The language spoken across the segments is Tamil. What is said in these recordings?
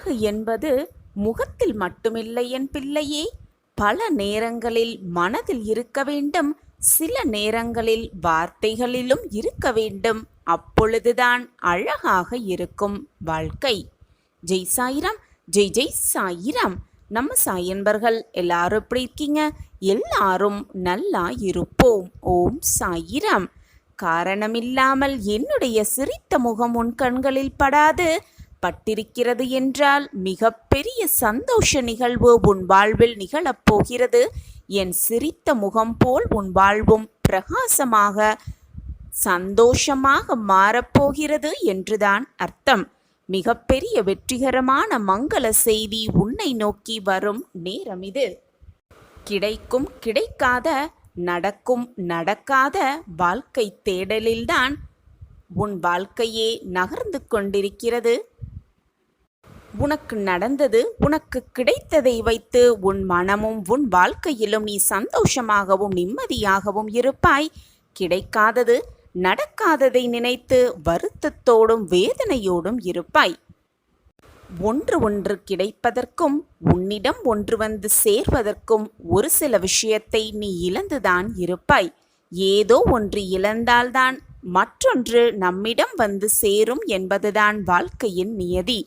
அழகு என்பது முகத்தில் மட்டுமில்லை என் பிள்ளையே. பல நேரங்களில் மனதில் இருக்க வேண்டும், சில நேரங்களில் வார்த்தைகளிலும் இருக்க வேண்டும். அப்பொழுதுதான் அழகாக இருக்கும் வாழ்க்கை. ஜெய் சாயிராம், ஜெய் ஜெய் சாயிராம். நம்ம சாயன்பர்கள் எல்லாரும் எப்படி இருக்கீங்க? எல்லாரும் நல்லா இருப்போம். ஓம் சாயிராம். காரணமில்லாமல் என்னுடைய சிரித்த முகம் உன் கண்களில் படாது பட்டிருக்கிறது என்றால் மிகப்பெரிய சந்தோஷ நிகழ்வு உன் வாழ்வில் நிகழப்போகிறது. என் சிரித்த முகம் போல் உன் வாழ்வும் பிரகாசமாக சந்தோஷமாக மாறப்போகிறது என்றுதான் அர்த்தம். மிகப்பெரிய வெற்றிகரமான மங்கள செய்தி உன்னை நோக்கி வரும் நேரம் இது. கிடைக்கும் கிடைக்காத, நடக்கும் நடக்காத வாழ்க்கை தேடலில்தான் உன் வாழ்க்கையே நகர்ந்து கொண்டிருக்கிறது. உனக்கு நடந்தது, உனக்கு கிடைத்ததை வைத்து உன் மனமும் உன் வாழ்க்கையிலும் நீ சந்தோஷமாகவும் நிம்மதியாகவும் இருப்பாய். கிடைக்காதது, நடக்காததை நினைத்து வருத்தத்தோடும் வேதனையோடும் இருப்பாய். ஒன்று கிடைப்பதற்கும் உன்னிடம் ஒன்று வந்து சேர்வதற்கும் ஒரு சில விஷயத்தை நீ இழந்துதான் இருப்பாய். ஏதோ ஒன்று இழந்தால்தான் மற்றொன்று நம்மிடம் வந்து சேரும் என்பதுதான் வாழ்க்கையின் நியதி.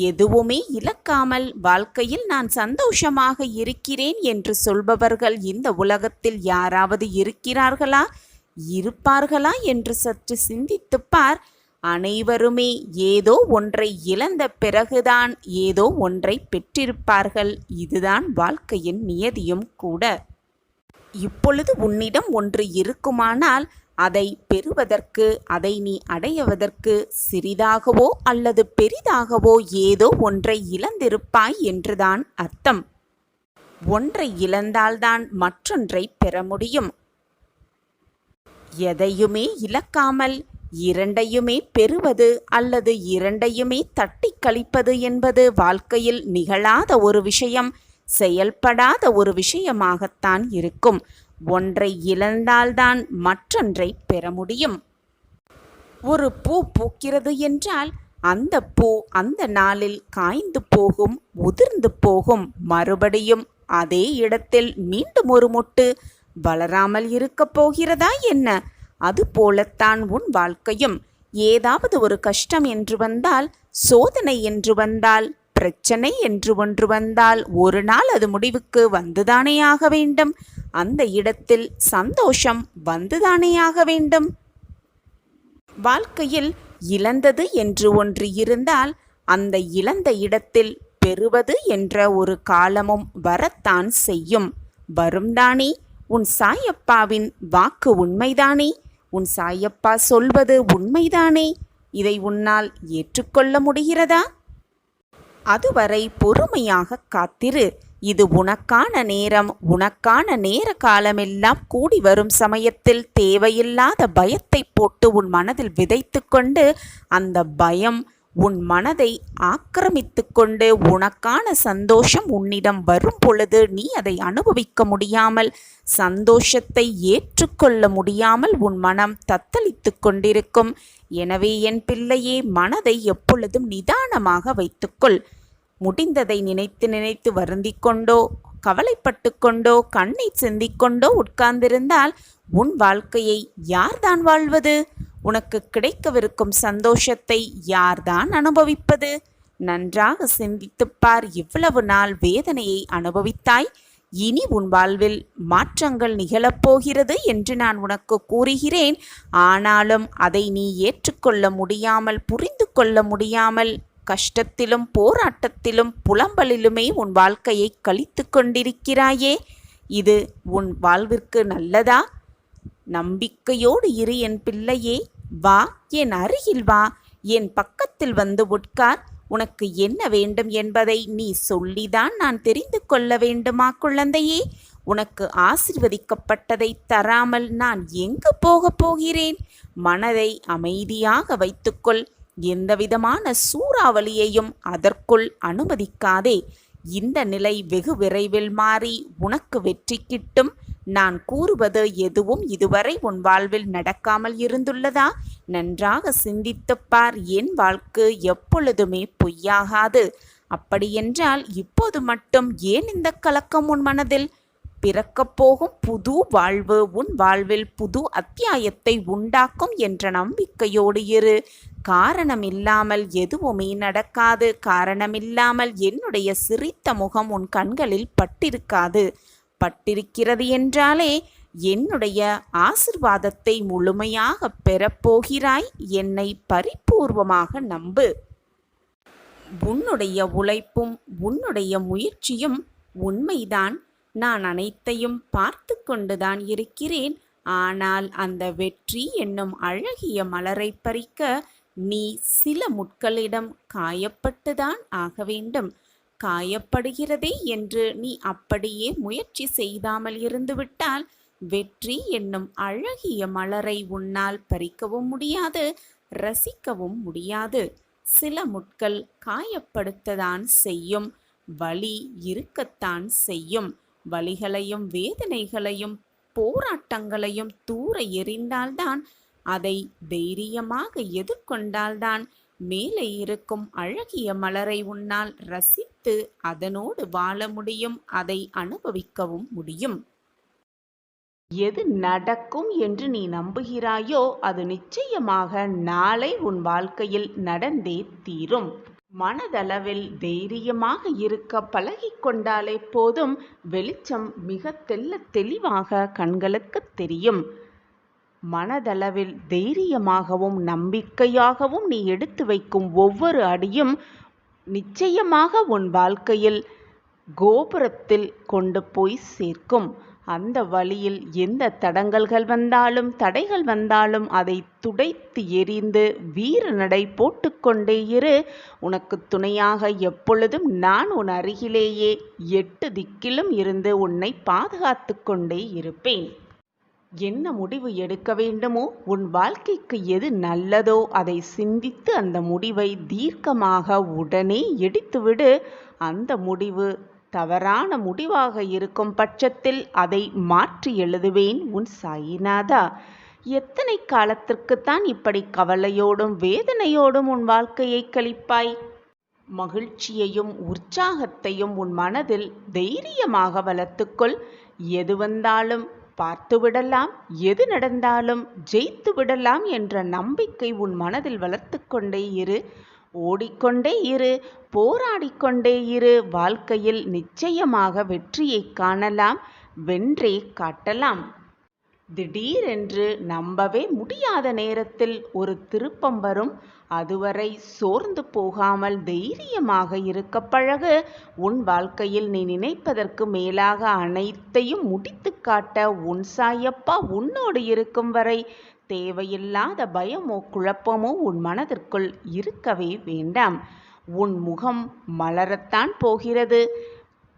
எதுவுமே இழக்காமல் வாழ்க்கையில் நான் சந்தோஷமாக இருக்கிறேன் என்று சொல்பவர்கள் இந்த உலகத்தில் யாராவது இருக்கிறார்களா, இருப்பார்களா என்று சற்று சிந்தித்துப் பார். அனைவருமே ஏதோ ஒன்றை இழந்த பிறகுதான் ஏதோ ஒன்றை பெற்றிருப்பார்கள். இதுதான் வாழ்க்கையின் நியதியும் கூட. இப்பொழுது உன்னிடம் ஒன்று இருக்குமானால் அதை பெறுவதற்கு, அதை நீ அடைவதற்கு சிறிதாகவோ அல்லது பெரிதாகவோ ஏதோ ஒன்றை இழந்திருப்பாய் என்றுதான் அர்த்தம். ஒன்றை இழந்தால்தான் மற்றொன்றை பெற முடியும். எதையுமே இழக்காமல் இரண்டையுமே பெறுவது அல்லது இரண்டையுமே தட்டி கழிப்பது என்பது வாழ்க்கையில் நிகழாத ஒரு விஷயம், செயல்படாத ஒரு விஷயமாகத்தான் இருக்கும். ஒன்றை இழந்தால்தான் மற்றொன்றை பெற முடியும். ஒரு பூ பூக்கிறது என்றால் அந்த பூ அந்த நாளில் காய்ந்து போகும், உதிர்ந்து போகும். மறுபடியும் அதே இடத்தில் மீண்டும் ஒரு மொட்டு வளராமல் இருக்கப் போகிறதா என்ன? அதுபோலத்தான் உன் வாழ்க்கையும். ஏதாவது ஒரு கஷ்டம் என்று வந்தால், சோதனை என்று வந்தால், பிரச்சனை என்று ஒன்று வந்தால் ஒரு நாள் அது முடிவுக்கு வந்துதானே ஆக வேண்டும். அந்த இடத்தில் சந்தோஷம் வந்துதானே ஆக வேண்டும். வாழ்க்கையில் இழந்தது என்று ஒன்று இருந்தால் அந்த இழந்த இடத்தில் பெறுவது என்ற ஒரு காலமும் வரத்தான் செய்யும். வரும்தானே? உன் சாயப்பாவின் வாக்கு உண்மைதானே? உன் சாயப்பா சொல்வது உண்மைதானே? இதை உன்னால் ஏற்றுக்கொள்ள முடிகிறதா? அதுவரை பொறுமையாக காத்திரு. இது உனக்கான நேரம். உனக்கான நேர காலமெல்லாம் கூடி வரும் சமயத்தில் தேவையில்லாத பயத்தை போட்டு உன் மனதில் விதைத்து கொண்டு அந்த பயம் உன் மனதை ஆக்கிரமித்து கொண்டு உனக்கான சந்தோஷம் உன்னிடம் வரும் பொழுது நீ அதை அனுபவிக்க முடியாமல், சந்தோஷத்தை ஏற்றுக்கொள்ள முடியாமல் உன் மனம் தத்தளித்து கொண்டிருக்கும். எனவே என் பிள்ளையே, மனதை எப்பொழுதும் நிதானமாக வைத்துக்கொள். முடிந்ததை நினைத்து நினைத்து வருந்திக் கொண்டோ, கவலைப்பட்டு கொண்டோ, கண்ணீர் சிந்திக்கொண்டோ உட்கார்ந்திருந்தால் உன் வாழ்க்கையை யார்தான் வாழ்வது? உனக்கு கிடைக்கவிருக்கும் சந்தோஷத்தை யார்தான் அனுபவிப்பது? நன்றாக சிந்தித்துப்பார். இவ்வளவு நாள் வேதனையை அனுபவித்தாய். இனி உன் வாழ்வில் மாற்றங்கள் நிகழப்போகிறது என்று நான் உனக்கு கூறுகிறேன். ஆனாலும் அதை நீ ஏற்றுக்கொள்ள முடியாமல், புரிந்து கொள்ள முடியாமல், கஷ்டத்திலும் போராட்டத்திலும் புலம்பலிலுமே உன் வாழ்க்கையை கழித்து கொண்டிருக்கிறாயே. இது உன் வாழ்விற்கு நல்லதா? நம்பிக்கையோடு இரு என் பிள்ளையே. வா, என் அருகில் வா, என் பக்கத்தில் வந்து உட்கார். உனக்கு என்ன வேண்டும் என்பதை நீ சொல்லிதான் நான் தெரிந்து கொள்ள வேண்டுமா குழந்தையே? உனக்கு ஆசீர்வதிக்கப்பட்டதை தராமல் நான் எங்கு போகப் போகிறேன்? மனதை அமைதியாக வைத்துக்கொள். எந்தவிதமான சூறாவளியையும் அதற்குள் அனுமதிக்காதே. இந்த நிலை வெகு விரைவில் மாறி உனக்கு வெற்றி கிட்டும். நான் கூறுவது எதுவும் இதுவரை உன் வாழ்வில் நடக்காமல் இருந்துள்ளதா? நன்றாக சிந்தித்துப் பார். என் வாழ்க்கை எப்பொழுதுமே பொய்யாகாது. அப்படியென்றால் இப்போது மட்டும் ஏன் இந்த கலக்கம் உன் மனதில்? பிறக்கப் போகும் புது வாழ்வு உன் வாழ்வில் புது அத்தியாயத்தை உண்டாக்கும் என்ற நம்பிக்கையோடு இரு. காரணமில்லாமல் எதுவுமே நடக்காது. காரணமில்லாமல் என்னுடைய சிரித்த முகம் உன் கண்களில் பட்டிருக்காது. பட்டிருக்கிறது என்றாலே என்னுடைய ஆசிர்வாதத்தை முழுமையாக பெறப்போகிறாய். என்னை பரிபூர்வமாக நம்பு. உன்னுடைய உழைப்பும் உன்னுடைய முயற்சியும் உண்மைதான். நான் அனைத்தையும் பார்த்து கொண்டுதான் இருக்கிறேன். ஆனால் அந்த வெற்றி என்னும் அழகிய மலரை பறிக்க நீ சில முட்களிடம் காயப்பட்டுதான் ஆக வேண்டும். காயப்படுகிறதே என்று நீ அப்படியே முயற்சி செய்தாமல் இருந்துவிட்டால் வெற்றி என்னும் அழகிய மலரை உன்னால் பறிக்கவும் முடியாது, ரசிக்கவும் முடியாது. சில முட்கள் காயப்படுத்தத்தான் செய்யும், வலி இருக்கத்தான் செய்யும். வலிகளையும் வேதனைகளையும் போராட்டங்களையும் தூர எறிந்தால்தான், அதை தைரியமாக எதிர்கொண்டால்தான் மேலே இருக்கும் அழகிய மலரை உன்னால் ரசித்து அதனோடு வாழ முடியும், அதை அனுபவிக்கவும் முடியும். எது நடக்கும் என்று நீ நம்புகிறாயோ அது நிச்சயமாக நாளை உன் வாழ்க்கையில் நடந்தே தீரும். மனதளவில் தைரியமாக இருக்க பழகிக்கொண்டாலே போதும், வெளிச்சம் மிக தெளிவாக கண்களுக்கு தெரியும். மனதளவில் தைரியமாகவும் நம்பிக்கையாகவும் நீ எடுத்து வைக்கும் ஒவ்வொரு அடியும் நிச்சயமாக உன் வாழ்க்கையில் கோபுரத்தில் கொண்டு போய் சேர்க்கும். அந்த வழியில் எந்த தடங்கல்கள் வந்தாலும் தடைகள் வந்தாலும் அதை துடைத்து எறிந்து வீர நடை போட்டுக்கொண்டே இரு. உனக்கு துணையாக எப்பொழுதும் நான் உன் அருகிலேயே 8 திக்கிலும் இருந்து உன்னை பாதுகாத்து கொண்டே இருப்பேன். என்ன முடிவு எடுக்க வேண்டுமோ, உன் வாழ்க்கைக்கு எது நல்லதோ அதை சிந்தித்து அந்த முடிவை தீர்க்கமாக உடனே எடுத்துவிடு. அந்த முடிவு தவறான முடிவாக இருக்கும் பட்சத்தில் அதை மாற்றி எழுதுவேன் உன் சாயிநாதா. எத்தனை காலத்திற்குத்தான் இப்படி கவலையோடும் வேதனையோடும் உன் வாழ்க்கையை கழிப்பாய்? மகிழ்ச்சியையும் உற்சாகத்தையும் உன் மனதில் தைரியமாக வளர்த்துக்கொள். எது வந்தாலும் பார்த்து விடலாம், எது நடந்தாலும் ஜெயித்து விடலாம் என்ற நம்பிக்கை உன் மனதில் வளர்த்து கொண்டே இரு. ஓடிக்கொண்டே இரு, போராடிக்கொண்டே இரு. வாழ்க்கையில் நிச்சயமாக வெற்றியை காணலாம், வென்றே காட்டலாம். திடீரென்று நம்பவே முடியாத நேரத்தில் ஒரு திருப்பம் வரும். அதுவரை சோர்ந்து போகாமல் தைரியமாக இருக்க பழகு. உன் வாழ்க்கையில் நீ நினைப்பதற்கு மேலாக அனைத்தையும் முடித்து காட்ட உன் சாயப்பா உன்னோடு இருக்கும் வரை தேவையில்லாத பயமோ குழப்பமோ உன் மனதிற்குள் இருக்கவே வேண்டாம். உன் முகம் மலரத்தான் போகிறது.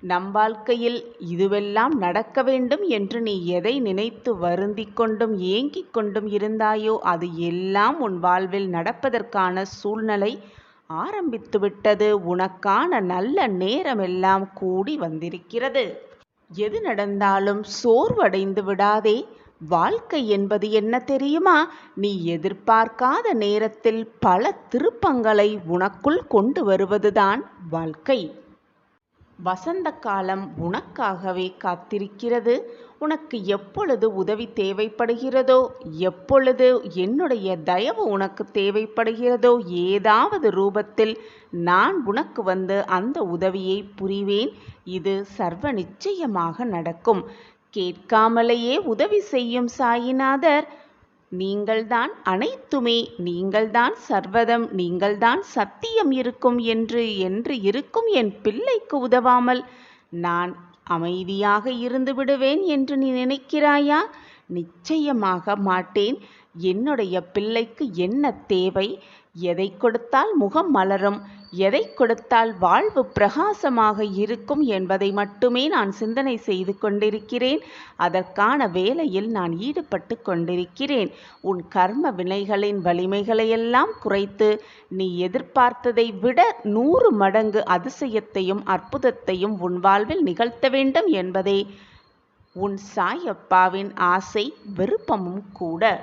நம் வாழ்க்கையில் இதுவெல்லாம் நடக்க வேண்டும் என்று நீ எதை நினைத்து வருந்தி கொண்டும் ஏங்கிக் கொண்டும் இருந்தாயோ அது எல்லாம் உன் வாழ்வில் நடப்பதற்கான சூழ்நிலை ஆரம்பித்துவிட்டது. உனக்கான நல்ல நேரமெல்லாம் கூடி வந்திருக்கிறது. எது நடந்தாலும் சோர்வடைந்து விடாதே. வாழ்க்கை என்பது என்ன தெரியுமா? நீ எதிர்பார்க்காத நேரத்தில் பல திருப்பங்களை உனக்குள் கொண்டு வருவதுதான் வாழ்க்கை. வசந்த காலம் உனக்காகவே காத்திருக்கிறது. உனக்கு எப்பொழுது உதவி தேவைப்படுகிறதோ, எப்பொழுது என்னுடைய தயவு உனக்கு தேவைப்படுகிறதோ, ஏதாவது ரூபத்தில் நான் உனக்கு வந்து அந்த உதவியை புரிவேன். இது சர்வ நிச்சயமாக நடக்கும். கேட்காமலேயே உதவி செய்யும் சாயிநாதர் நீங்கள்தான் அனைத்துமே, நீங்கள்தான் சர்வதம், நீங்கள்தான் சத்தியம் இருக்கும் என்று இருக்கும் என் பிள்ளைக்கு உதவாமல் நான் அமைதியாக இருந்து விடுவேன் என்று நீ நினைக்கிறாயா? நிச்சயமாக மாட்டேன். என்னுடைய பிள்ளைக்கு என்ன தேவை? எதை கொடுத்தால் முகம் மலரும், எதை கொடுத்தால் வாழ்வு பிரகாசமாக இருக்கும் என்பதை மட்டுமே நான் சிந்தனை செய்து கொண்டிருக்கிறேன். அதற்கான வேலையில் நான் ஈடுபட்டு கொண்டிருக்கிறேன். உன் கர்ம வினைகளின் வலிமைகளையெல்லாம் குறைத்து நீ எதிர்பார்த்ததை விட 100 மடங்கு அதிசயத்தையும் அற்புதத்தையும் உன் வாழ்வில் நிகழ்த்த வேண்டும் என்பதே உன் சாயப்பாவின் ஆசை, விருப்பமும் கூட.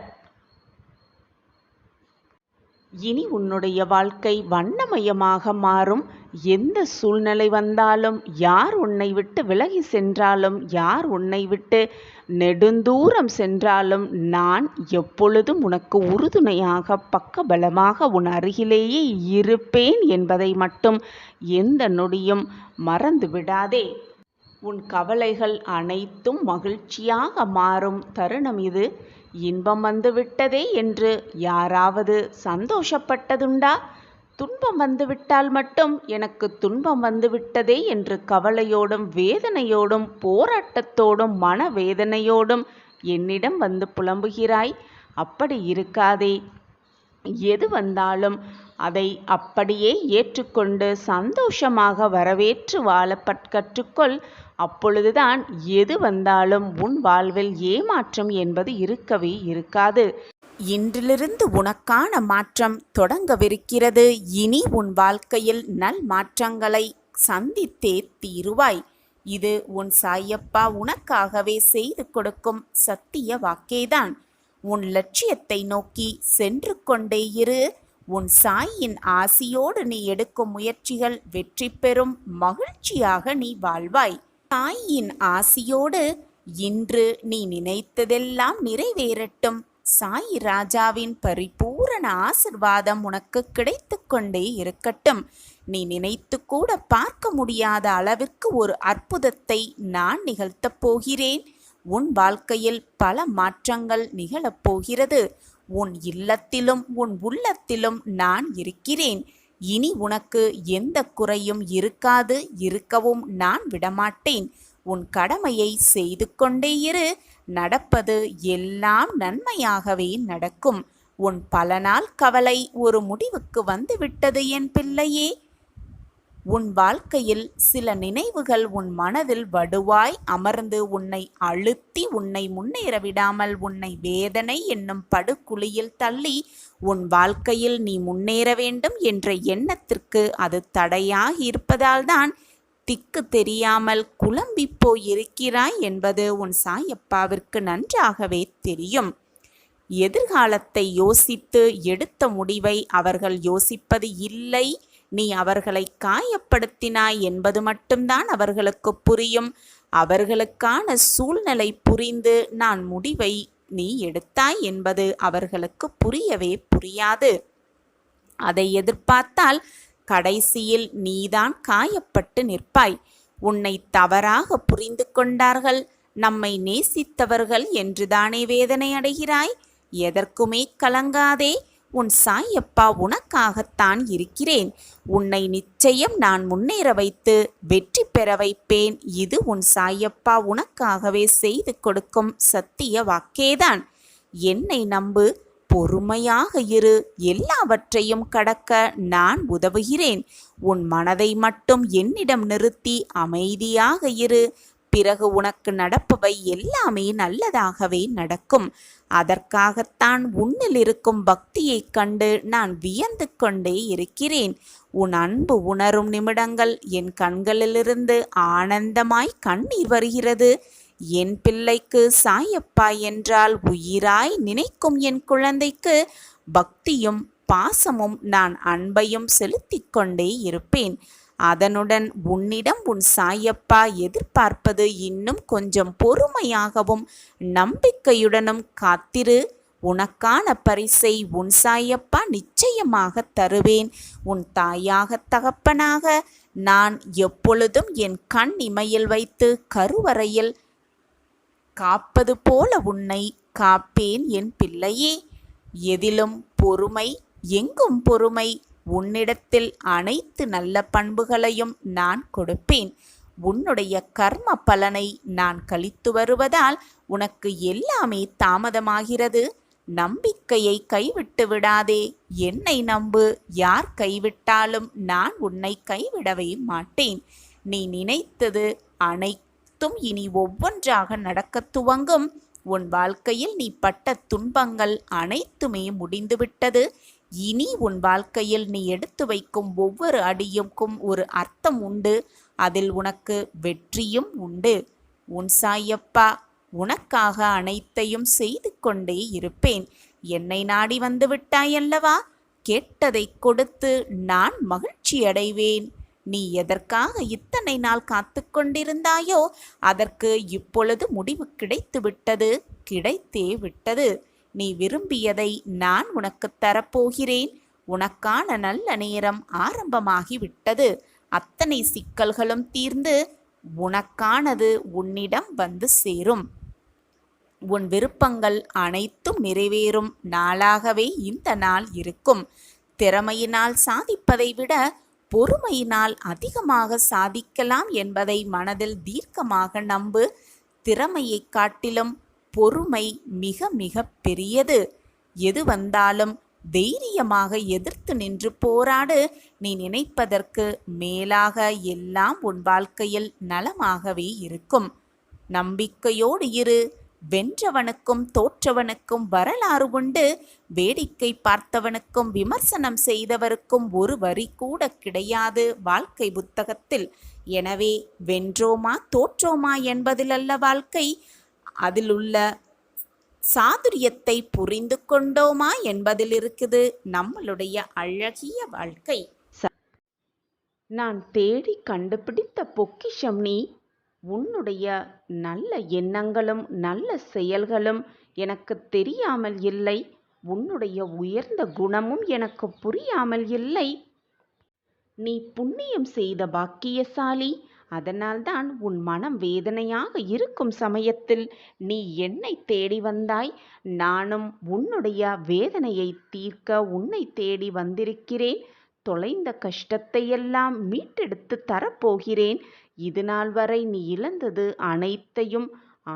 இனி உன்னுடைய வாழ்க்கை வண்ணமயமாக மாறும். எந்த சூழ்நிலை வந்தாலும், யார் உன்னை விட்டு விலகி சென்றாலும், யார் உன்னை விட்டு நெடுந்தூரம் சென்றாலும், நான் எப்பொழுதும் உனக்கு உறுதுணையாக பக்கபலமாக உன் அருகிலேயே இருப்பேன் என்பதை மட்டும் எந்த நொடியும் மறந்து விடாதே. உன் கவலைகள் அனைத்தும் மகிழ்ச்சியாக மாறும் தருணம் இது. இன்பம் வந்துவிட்டதே என்று யாராவது சந்தோஷப்பட்டதுண்டா? துன்பம் வந்துவிட்டால் மட்டும் எனக்கு துன்பம் வந்துவிட்டதே என்று கவலையோடும் வேதனையோடும் போராட்டத்தோடும் மனவேதனையோடும் என்னிடம் வந்து புலம்புகிறாய். அப்படி இருக்காதே. எது வந்தாலும் அதை அப்படியே ஏற்றுக்கொண்டு சந்தோஷமாக வரவேற்று வாழ கற்றுக்கொள். அப்பொழுதுதான் எது வந்தாலும் உன் வாழ்வில் ஏமாற்றம் என்பது இருக்கவே இருக்காது. இன்றிலிருந்து உனக்கான மாற்றம் தொடங்கவிருக்கிறது. இனி உன் வாழ்க்கையில் நல் மாற்றங்களை சந்தித்தே தீருவாய். இது உன் சாயப்பா உனக்காகவே செய்து கொடுக்கும் சத்திய வாக்கேதான். உன் லட்சியத்தை நோக்கி சென்று கொண்டே இரு. உன் சாயின் ஆசியோடு நீ எடுக்கும் முயற்சிகள் வெற்றி பெறும். மகிழ்ச்சியாக நீ வாழ்வாய். தாயின் ஆசியோடு இன்று நீ நினைத்ததெல்லாம் நிறைவேறட்டும். சாய் ராஜாவின் பரிபூரண ஆசிர்வாதம் உனக்கு கிடைத்து கொண்டே இருக்கட்டும். நீ நினைத்து கூட பார்க்க முடியாத அளவிற்கு ஒரு அற்புதத்தை நான் நிகழ்த்தப் போகிறேன். உன் வாழ்க்கையில் பல மாற்றங்கள் நிகழப்போகிறது. உன் இல்லத்திலும் உன் உள்ளத்திலும் நான் இருக்கிறேன். இனி உனக்கு எந்த குறையும் இருக்காது. இருக்கவும் நான் விடமாட்டேன். உன் கடமையை செய்து கொண்டே இரு. நடப்பது எல்லாம் நன்மையாகவே நடக்கும். உன் பல நாள் கவலை ஒரு முடிவுக்கு வந்துவிட்டது என் பிள்ளையே. உன் வாழ்க்கையில் சில நினைவுகள் உன் மனதில் வடுவாய் அமர்ந்து உன்னை அழுத்தி உன்னை முன்னேற விடாமல் உன்னை வேதனை என்னும் படுகுழியில் தள்ளி உன் வாழ்க்கையில் நீ முன்னேற வேண்டும் என்ற எண்ணத்திற்கு அது தடையாகி இருப்பதால்தான் திக்கு தெரியாமல் குழம்பி போயிருக்கிறாய் என்பது உன் சாயப்பாவிற்கு நன்றாகவே தெரியும். எதிர்காலத்தை யோசித்து எடுத்த முடிவை அவர்கள் யோசிப்பது இல்லை. நீ அவர்களை காயப்படுத்தினாய் என்பது மட்டும்தான் அவர்களுக்கு புரியும். அவர்களுக்கான சூழ்நிலை புரிந்து நான் முடிவை நீ எடுத்தாய் என்பது அவர்களுக்கு புரியவே புரியாது. அதை எதிர்பார்த்தால் கடைசியில் நீதான் காயப்பட்டு நிற்பாய். உன்னை தவறாக புரிந்து கொண்டார்கள், நம்மை நேசித்தவர்கள் என்றுதானே வேதனை அடைகிறாய். எதற்குமே கலங்காதே. உன் சாயப்பா உனக்காகத்தான் இருக்கிறேன். உன்னை நிச்சயம் நான் முன்னேற வைத்து வெற்றி பெற வைப்பேன். இது உன் சாயப்பா உனக்காகவே செய்து கொடுக்கும் சத்திய வாக்கேதான். என்னை நம்பு, பொறுமையாக இரு. எல்லாவற்றையும் கடக்க நான் உதவுகிறேன். உன் மனதை மட்டும் என்னிடம் நிறுத்தி அமைதியாக இரு. பிறகு உனக்கு நடப்பவை எல்லாமே நல்லதாகவே நடக்கும். அதற்காகத்தான் உன்னில் இருக்கும் பக்தியைக் கண்டு நான் வியந்து கொண்டே இருக்கிறேன். உன் அன்பு உணரும் நிமிடங்கள் என் கண்களிலிருந்து ஆனந்தமாய் கண்ணீர் வருகிறது. என் பிள்ளைக்கு சாயப்பா என்றால் உயிராய் நினைக்கும் என் குழந்தைக்கு பக்தியும் பாசமும் நான் அன்பையும் செலுத்திக் கொண்டே இருப்பேன். அதனுடன் உன்னிடம் உன் சாயப்பா எதிர்பார்ப்பது இன்னும் கொஞ்சம் பொறுமையாகவும் நம்பிக்கையுடனும் காத்திரு. உனக்கான பரிசை உன் சாயப்பா நிச்சயமாக தருவேன். உன் தாயாக தகப்பனாக நான் எப்பொழுதும் என் கண் இமையில் வைத்து கருவறையில் காப்பது போல உன்னை காப்பேன் என் பிள்ளையே. எதிலும் பொறுமை, எங்கும் பொறுமை. உன்னிடத்தில் அனைத்து நல்ல பண்புகளையும் நான் கொடுப்பேன். உன்னுடைய கர்ம பலனை நான் கழித்து வருவதால் உனக்கு எல்லாமே தாமதமாகிறது. நம்பிக்கையை கைவிட்டு விடாதே. என்னை நம்பு. யார் கைவிட்டாலும் நான் உன்னை கைவிடவே மாட்டேன். நீ நினைத்தது அனைத்தும் இனி ஒவ்வொன்றாக நடக்கத் துவங்கும். உன் வாழ்க்கையில் நீ பட்ட துன்பங்கள் அனைத்துமே முடிந்துவிட்டது. இனி உன் வாழ்க்கையில் நீ எடுத்து வைக்கும் ஒவ்வொரு அடியுக்கும் ஒரு அர்த்தம் உண்டு. அதில் உனக்கு வெற்றியும் உண்டு. உன் சாயப்பா உனக்காக அனைத்தையும் செய்து கொண்டே இருப்பேன். என்னை நாடி வந்து விட்டாயல்லவா? கேட்டதை கொடுத்து நான் மகிழ்ச்சியடைவேன். நீ எதற்காக இத்தனை நாள் காத்து கொண்டிருந்தாயோ அதற்கு இப்பொழுது முடிவு கிடைத்துவிட்டது, கிடைத்தே விட்டது. நீ விரும்பியதை நான் உனக்கு தரப்போகிறேன். உனக்கான நல்ல நேரம் ஆரம்பமாகிவிட்டது. அத்தனை சிக்கல்களும் தீர்ந்து உனக்கானது உன்னிடம் வந்து சேரும். உன் விருப்பங்கள் அனைத்தும் நிறைவேறும் நாளாகவே இந்த நாள் இருக்கும். திறமையினால் சாதிப்பதை விட பொறுமையினால் அதிகமாக சாதிக்கலாம் என்பதை மனதில் தீர்க்கமாக நம்பு. திறமையை காட்டிலும் பொறுமை மிக மிக பெரியது. எது வந்தாலும் தைரியமாக எதிர்த்து நின்று போராடு. நீ நினைப்பதற்கு மேலாக எல்லாம் உன் வாழ்க்கையில் நலமாகவே இருக்கும். நம்பிக்கையோடு இரு. வென்றவனுக்கும் தோற்றவனுக்கும் வரலாறு உண்டு. வேடிக்கை பார்த்தவனுக்கும் விமர்சனம் செய்தவருக்கும் ஒரு வரி கூட கிடையாது வாழ்க்கை புத்தகத்தில். எனவே வென்றோமா தோற்றோமா என்பதிலல்ல வாழ்க்கை, அதிலுள்ள சாதுரியத்தை புரிந்து கொண்டோமா என்பதில் இருக்குது நம்மளுடைய அழகிய வாழ்க்கை. நான் தேடி கண்டுபிடித்த பொக்கிஷம் நீ. உன்னுடைய நல்ல எண்ணங்களும் நல்ல செயல்களும் எனக்கு தெரியாமல் இல்லை. உன்னுடைய உயர்ந்த குணமும் எனக்கு புரியாமல் இல்லை. நீ புண்ணியம் செய்த பாக்கியசாலி. அதனால்தான் உன் மனம் வேதனையாக இருக்கும் சமயத்தில் நீ என்னை தேடி வந்தாய். நானும் உன்னுடைய வேதனையை தீர்க்க உன்னை தேடி வந்திருக்கிறேன். தொலைந்த கஷ்டத்தையெல்லாம் மீட்டெடுத்து தரப்போகிறேன். இது நாள் வரை நீ இழந்தது அனைத்தையும்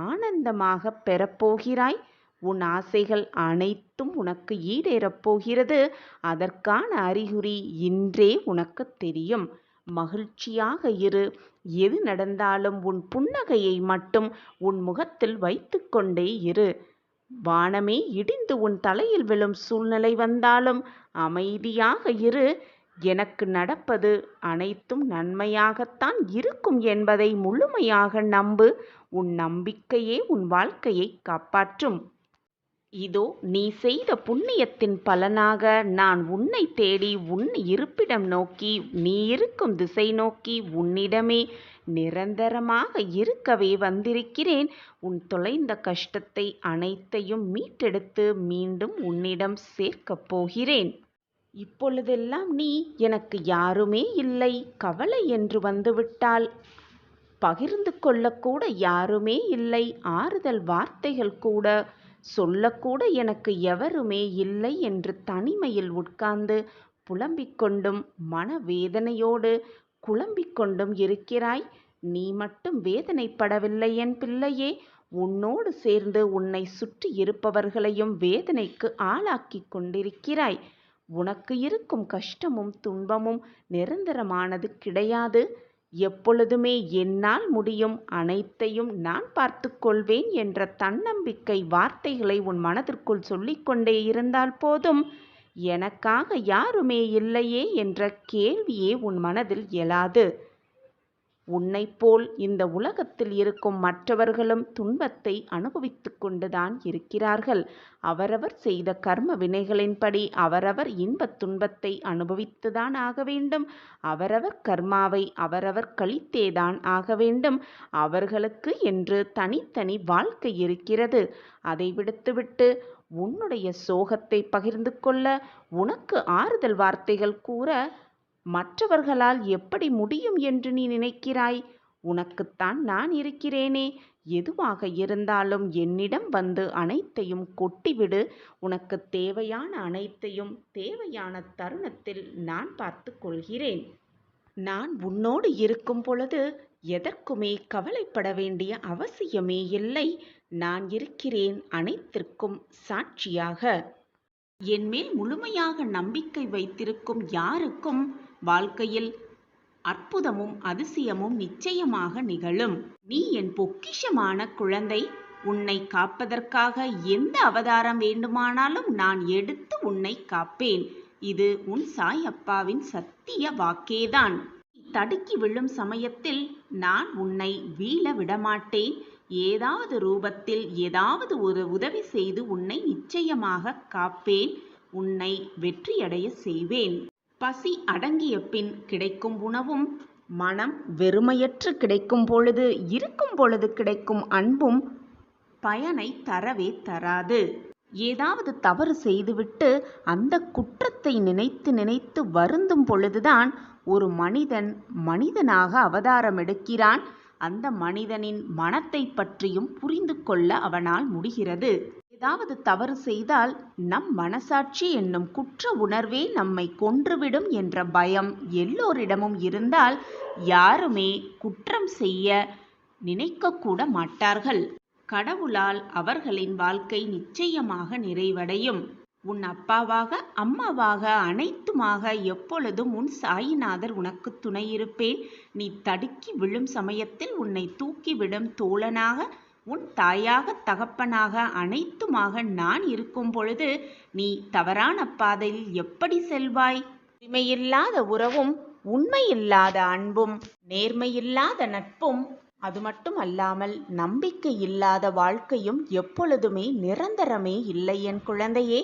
ஆனந்தமாக பெறப்போகிறாய். உன் ஆசைகள் அனைத்தும் உனக்கு ஈடேறப் போகிறது. அதற்கான அறிகுறி இன்றே உனக்கு தெரியும். மகிழ்ச்சியாக இரு. எது நடந்தாலும் உன் புன்னகையை மட்டும் உன் முகத்தில் வைத்து கொண்டே இரு. வானமே இடிந்து உன் தலையில் விழும் சூழ்நிலை வந்தாலும் அமைதியாக இரு. எனக்கு நடப்பது அனைத்தும் நன்மையாகத்தான் இருக்கும் என்பதை முழுமையாக நம்பு. உன் நம்பிக்கையே உன் வாழ்க்கையை காப்பாற்றும். இதோ நீ செய்த புண்ணியத்தின் பலனாக நான் உன்னை தேடி உன் இருப்பிடம் நோக்கி, நீ இருக்கும் திசை நோக்கி உன்னிடமே நிரந்தரமாக இருக்கவே வந்திருக்கிறேன். உன் தொலைந்த கஷ்டத்தை அனைத்தையும் மீட்டெடுத்து மீண்டும் உன்னிடம் சேர்க்கப் போகிறேன். இப்பொழுதெல்லாம் நீ எனக்கு யாருமே இல்லை, கவலை என்று வந்துவிட்டால் பகிர்ந்து கொள்ளக்கூட யாருமே இல்லை, ஆறுதல் வார்த்தைகள் கூட சொல்லக்கூட எனக்கு எவருமே இல்லை என்று தனிமையில் உட்கார்ந்து புலம்பிக் கொண்டும் மனவேதனையோடு குழம்பிக் கொண்டும் இருக்கிறாய். நீ மட்டும் வேதனைப்படவில்லை என் பிள்ளையே. உன்னோடு சேர்ந்து உன்னை சுற்றி இருப்பவர்களையும் வேதனைக்கு ஆளாக்கி கொண்டிருக்கிறாய். உனக்கு இருக்கும் கஷ்டமும் துன்பமும் நிரந்தரமானது கிடையாது. எப்பொழுதுமே என்னால் முடியும், அனைத்தையும் நான் பார்த்து கொள்வேன் என்ற தன்னம்பிக்கை வார்த்தைகளை உன் மனதிற்குள் சொல்லிக்கொண்டே இருந்தால் போதும். எனக்காக யாருமே இல்லையே என்ற கேள்வியே உன் மனதில் எழாது. உன்னைப் போல் இந்த உலகத்தில் இருக்கும் மற்றவர்களும் துன்பத்தை அனுபவித்து கொண்டுதான் இருக்கிறார்கள். அவரவர் செய்த கர்ம வினைகளின்படி அவரவர் இன்பத் துன்பத்தை அனுபவித்துதான் ஆக வேண்டும். அவரவர் கர்மாவை அவரவர் கழித்தேதான் ஆக வேண்டும். அவர்களுக்கு என்று தனித்தனி வாழ்க்கை இருக்கிறது. அதை விடுத்துவிட்டு உன்னுடைய சோகத்தை பகிர்ந்து கொள்ள, உனக்கு ஆறுதல் வார்த்தைகள் கூற மற்றவர்களால் எப்படி முடியும் என்று நீ நினைக்கிறாய்? உனக்குத்தான் நான் இருக்கிறேனே. எதுவாக இருந்தாலும் என்னிடம் வந்து அனைத்தையும் கொட்டிவிடு. உனக்கு தேவையான அனைத்தையும் தேவையான தருணத்தில் நான் பார்த்து கொள்கிறேன். நான் உன்னோடு இருக்கும் பொழுது எதற்குமே கவலைப்பட வேண்டிய அவசியமே இல்லை. நான் இருக்கிறேன் அனைத்திற்கும் சாட்சியாக. என்மேல் முழுமையாக நம்பிக்கை வைத்திருக்கும் யாருக்கும் வாழ்க்கையில் அற்புதமும் அதிசயமும் நிச்சயமாக நிகழும். நீ என் பொக்கிஷமான குழந்தை. உன்னை காப்பதற்காக எந்த அவதாரம் வேண்டுமானாலும் நான் எடுத்து உன்னை காப்பேன். இது உன் சாய் அப்பாவின் சத்திய வாக்கேதான். தடுக்கி விழும் சமயத்தில் நான் உன்னை வீழ விடமாட்டேன். ஏதாவது ரூபத்தில் ஏதாவது ஒரு உதவி செய்து உன்னை நிச்சயமாக காப்பேன். உன்னை வெற்றியடைய செய்வேன். பசி அடங்கிய பின் கிடைக்கும் உணவும், மனம் வெறுமையற்று கிடைக்கும் பொழுது இருக்கும் பொழுது கிடைக்கும் அன்பும் பயனை தரவே தராது. ஏதாவது தவறு செய்துவிட்டு அந்த குற்றத்தை நினைத்து நினைத்து வருந்தும் பொழுதுதான் ஒரு மனிதன் மனிதனாக அவதாரம் எடுக்கிறான். அந்த மனிதனின் மனத்தை பற்றியும் புரிந்து கொள்ள அவனால் முடிகிறது. ஏதாவது தவறு செய்தால் நம் மனசாட்சி என்னும் குற்ற உணர்வே நம்மை கொன்றுவிடும் என்ற பயம் எல்லோரிடமும் இருந்தால் யாருமே குற்றம் செய்ய நினைக்கக்கூட மாட்டார்கள். கடவுளால் அவர்களின் வாழ்க்கை நிச்சயமாக நிறைவடையும். உன் அப்பாவாக அம்மாவாக அனைத்துமாக எப்பொழுதும் உன் சாயிநாதர் உனக்கு துணையிருப்பேன். நீ தடுக்கி விழும் சமயத்தில் உன்னை தூக்கிவிடும் தோழனாக, உன் தாயாக தகப்பனாக அனைத்துமாக நான் இருக்கும் பொழுது நீ தவறான பாதையில் எப்படி செல்வாய்? உரிமையில்லாத உறவும், உண்மையில்லாத அன்பும், நேர்மையில்லாத நட்பும், அது மட்டும் அல்லாமல் நம்பிக்கை இல்லாத வாழ்க்கையும் எப்பொழுதுமே நிரந்தரமே இல்லை என் குழந்தையே.